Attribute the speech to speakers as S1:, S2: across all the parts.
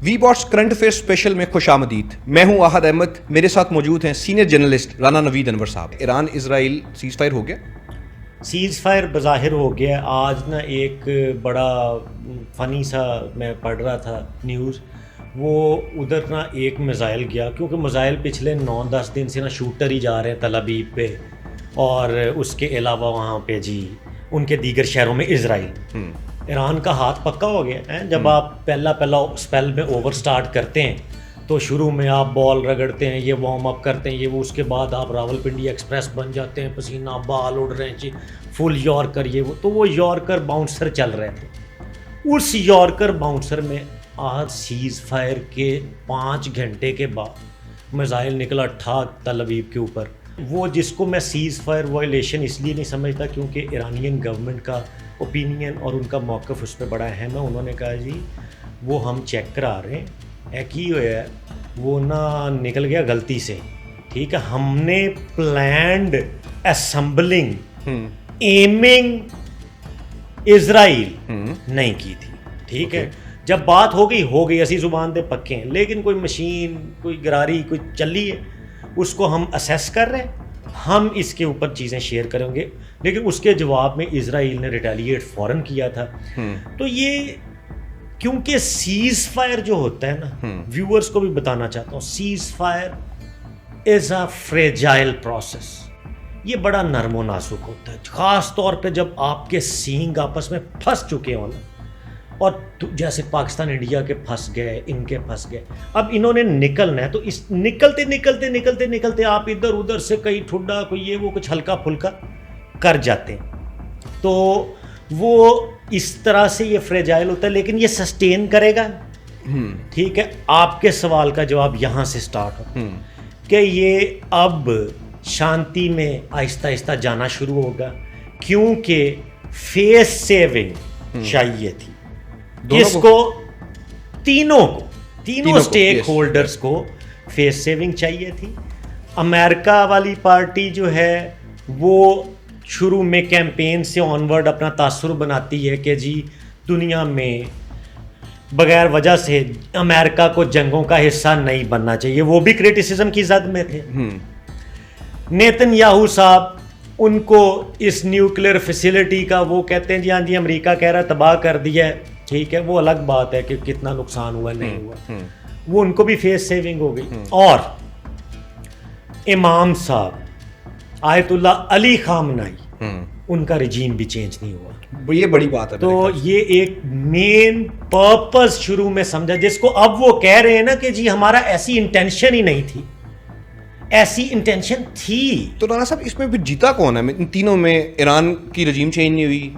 S1: وی bots current affair special میں خوش آمدید. میں ہوں احد احمد, میرے ساتھ موجود ہیں سینئر جرنلسٹ رانا نوید انور صاحب. ایران اسرائیل سیز فائر ہو گیا,
S2: سیز فائر بظاہر ہو گیا. آج نا ایک بڑا فنی سا میں پڑھ رہا تھا نیوز, وہ ادھر نا ایک میزائل گیا, کیونکہ میزائل پچھلے 9-10 دن سے نا شوٹر ہی جا رہے ہیں تل ابیب پہ, اور اس کے علاوہ وہاں پہ جی ان کے دیگر شہروں میں اسرائیل. ایران کا ہاتھ پکا ہو گیا ہے. جب آپ پہلا اسپیل میں اوور سٹارٹ کرتے ہیں تو شروع میں آپ بال رگڑتے ہیں, یہ وارم اپ کرتے ہیں, یہ وہ, اس کے بعد آپ راول پنڈی ایکسپریس بن جاتے ہیں, پسینہ بال اڑ رہے ہیں جی, فل یارکر یہ وہ. تو وہ یارکر باؤنسر چل رہے تھے. اس یارکر باؤنسر میں آج سیز فائر کے 5 گھنٹے کے بعد میزائل نکلا ٹھاک تل ابیب کے اوپر. وہ جس کو میں سیز فائر وائلیشن اس لیے نہیں سمجھتا کیونکہ ایرانین گورنمنٹ کا اوپینین اور ان کا موقف اس پہ بڑا اہم ہے. انہوں نے کہا جی وہ ہم چیک کرا رہے ہیں, ایک ہی ہوا ہے, وہ نہ نکل گیا غلطی سے, ٹھیک ہے, ہم نے پلانڈ اسمبلنگ ایمنگ اسرائیل نہیں کی تھی, ٹھیک ہے. جب بات ہو گئی اسی زبان دے پکے ہیں, لیکن کوئی مشین, کوئی گراری, کوئی چلی ہے, اس کو ہم اسیس کر رہے ہیں, ہم اس کے اوپر چیزیں شیئر کریں گے. لیکن اس کے جواب میں اسرائیل نے ریٹیلیٹ فوراً کیا تھا. تو یہ کیونکہ سیز فائر جو ہوتا ہے نا, ویورز کو بھی بتانا چاہتا ہوں, سیز فائر از اے فریجائل پروسیس. یہ بڑا نرم و نازک ہوتا ہے, خاص طور پہ جب آپ کے سینگ آپس میں پھنس چکے ہوں نا, اور جیسے پاکستان انڈیا کے پھنس گئے, ان کے پھنس گئے, اب انہوں نے نکلنا ہے. تو اس نکلتے آپ ادھر ادھر سے کئی ٹھڈا, کوئی یہ وہ, کچھ ہلکا پھلکا کر جاتے ہیں. تو وہ اس طرح سے یہ فریجائل ہوتا ہے, لیکن یہ سسٹین کرے گا, ٹھیک ہے. آپ کے سوال کا جواب یہاں سے سٹارٹ ہو کہ یہ اب شانتی میں آہستہ آہستہ جانا شروع ہوگا, کیونکہ فیس سیونگ چاہیے تھی. کس کو؟ تینوں سٹیک ہولڈرز کو فیس سیونگ چاہیے تھی. امریکہ والی پارٹی جو ہے وہ شروع میں کیمپین سے آنورڈ اپنا تاثر بناتی ہے کہ جی دنیا میں بغیر وجہ سے امریکہ کو جنگوں کا حصہ نہیں بننا چاہیے. وہ بھی کرٹیسزم کی زد میں تھے. نیتن یاہو صاحب, ان کو اس نیوکلیئر فیسلٹی کا وہ کہتے ہیں جی ہاں جی امریکہ کہہ رہا ہے تباہ کر دیا ہے, ٹھیک ہے. وہ الگ بات ہے کہ کتنا نقصان ہوا نہیں ہوا, وہ ان کو بھی فیس سیونگ ہو گئی. اور امام صاحب آیت اللہ علی خامنائی, ان کا رجیم بھی چینج نہیں ہوا.
S1: یہ بڑی بات ہے.
S2: تو یہ ایک مین پرپز شروع میں سمجھا, جس کو اب وہ کہہ رہے ہیں نا کہ جی ہمارا ایسی انٹینشن ہی نہیں تھی, ایسی انٹینشن تھی.
S1: تو رانا صاحب اس میں پھر جیتا کون ہے ان تینوں میں؟ ایران کی رجیم چینج نہیں ہوئی,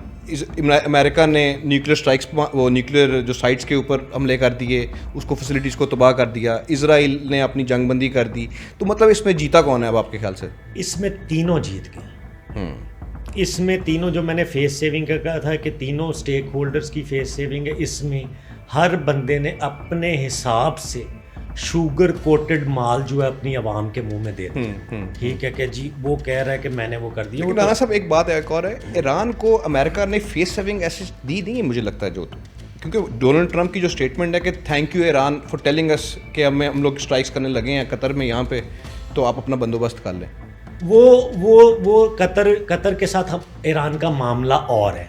S1: امریکہ نے نیوکلیئر سٹرائکس, وہ نیوکلیئر جو سائٹس کے اوپر حملے کر دیے, اس کو فیسلٹیز کو تباہ کر دیا, اسرائیل نے اپنی جنگ بندی کر دی. تو مطلب اس میں جیتا کون ہے اب آپ کے خیال سے؟
S2: اس میں تینوں جیت گئے. اس میں تینوں, جو میں نے فیس سیونگ کا کہا تھا کہ تینوں سٹیک ہولڈرز کی فیس سیونگ ہے, اس میں ہر بندے نے اپنے حساب سے شوگر کوٹڈ مال جو ہے اپنی عوام کے منہ میں دے دیا, ٹھیک ہے, کہ جی وہ کہہ رہا ہے کہ میں نے وہ کر دیا.
S1: لیکن رانا صاحب ایک بات ایک اور ہے, ایران کو امریکہ نے فیس سیونگ ایسے دی نہیں مجھے لگتا ہے, جو کیونکہ ڈونلڈ ٹرمپ کی جو اسٹیٹمنٹ ہے کہ thank you Iran for telling us کہ ہم لوگ اسٹرائکس کرنے لگے ہیں قطر میں یہاں پہ, تو آپ اپنا بندوبست کر لیں.
S2: وہ قطر کے ساتھ ایران کا معاملہ اور ہے.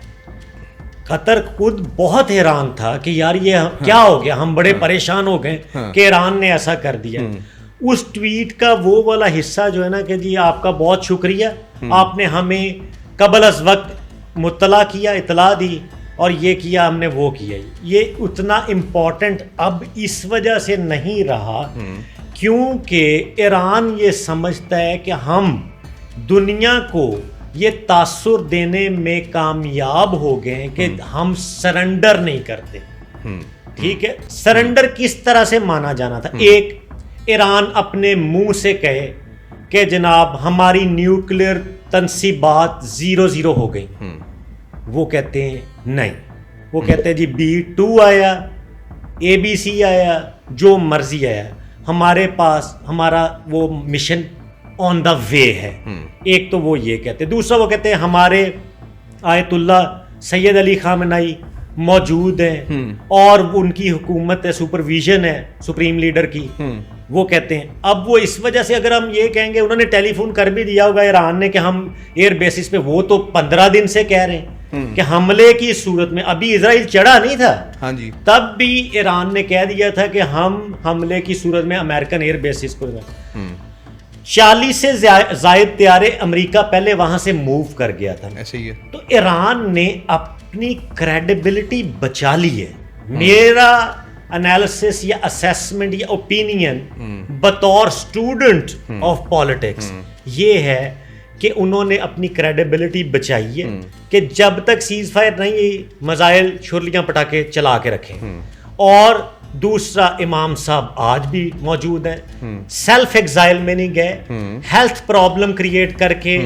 S2: قطر خود بہت حیران تھا کہ یار یہ کیا ہو گیا, ہم بڑے پریشان ہو گئے کہ ایران نے ایسا کر دیا. اس ٹویٹ کا وہ والا حصہ جو ہے نا کہ جی آپ کا بہت شکریہ, آپ نے ہمیں قبل از وقت اطلاع دی, اور یہ کیا ہم نے وہ کیا. یہ اتنا امپورٹنٹ اب اس وجہ سے نہیں رہا کیونکہ ایران یہ سمجھتا ہے کہ ہم دنیا کو یہ تاثر دینے میں کامیاب ہو گئے کہ ہم سرنڈر نہیں کرتے, ٹھیک ہے. سرنڈر کس طرح سے مانا جانا تھا؟ ایک, ایران اپنے منہ سے کہے کہ جناب ہماری نیوکلیئر تنصیبات 0 ہو گئی. وہ کہتے ہیں نہیں, وہ کہتے ہیں جی B2 آیا, ABC آیا, جو مرضی آیا, ہمارے پاس ہمارا وہ مشن آن دا وے ہے. ایک تو وہ یہ کہتے ہیں. دوسرا وہ کہتے ہیں ہمارے آیت اللہ سید علی خامنائی موجود ہیں اور ان کی حکومت ہے, سپرویژن ہے سپریم لیڈر کی, وہ کہتے ہیں. اب وہ اس وجہ سے اگر ہم یہ کہیں گے, انہوں نے ٹیلی فون کر بھی دیا ہوگا ایران نے کہ ہم ایئر بیسس پہ, وہ تو 15 دن سے کہہ رہے ہیں کہ حملے کی صورت میں, ابھی اسرائیل چڑھا نہیں تھا,
S1: ہاں جی,
S2: تب بھی ایران نے کہہ دیا تھا کہ ہم حملے کی صورت میں امریکن ایئر بیسس کو 40 سے زائد طیارے امریکہ پہلے وہاں سے موو کر گیا تھا.
S1: ایسے ہی ہے.
S2: تو ایران نے اپنی کریڈیبلٹی بچا لی ہے. میرا انالیسس یا اسیسمنٹ یا اوپینین بطور اسٹوڈنٹ آف پالیٹکس یہ ہے کہ انہوں نے اپنی کریڈیبلٹی بچائی ہے کہ جب تک سیز فائر نہیں, میزائل چھرلیاں پٹاخے چلا کے رکھیں. اور دوسرا, امام صاحب آج بھی موجود ہیں, سیلف ایگزائل میں نہیں گئے, ہیلتھ پرابلم کریٹ کر کے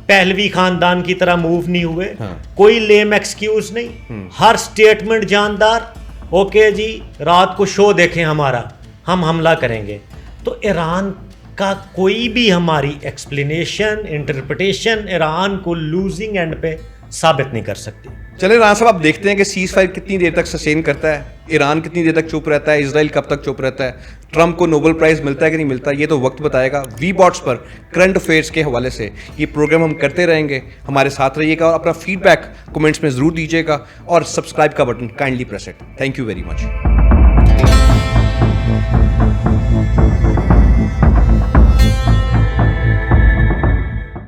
S2: پہلوی خاندان کی طرح موو نہیں ہوئے, کوئی لیم ایکسکیوز نہیں, ہر سٹیٹمنٹ جاندار, اوکے جی رات کو شو دیکھیں ہمارا, ہم حملہ کریں گے. تو ایران کا کوئی بھی ہماری ایکسپلینیشن, انٹرپریٹیشن ایران کو لوزنگ اینڈ پہ ثابت نہیں کر سکتی.
S1: چلے رانا صاحب, آپ دیکھتے ہیں کہ سیز فائر کتنی دیر تک سسٹین کرتا ہے, ایران کتنی دیر تک چپ رہتا ہے, اسرائیل کب تک چپ رہتا ہے, ٹرمپ کو نوبل پرائز ملتا ہے کہ نہیں ملتا, یہ تو وقت بتائے گا. وی باٹس پر کرنٹ افیئرس کے حوالے سے یہ پروگرام ہم کرتے رہیں گے, ہمارے ساتھ رہیے گا اور اپنا فیڈ بیک کمنٹس میں ضرور دیجیے گا, اور سبسکرائب کا button kindly press it. Thank you very much.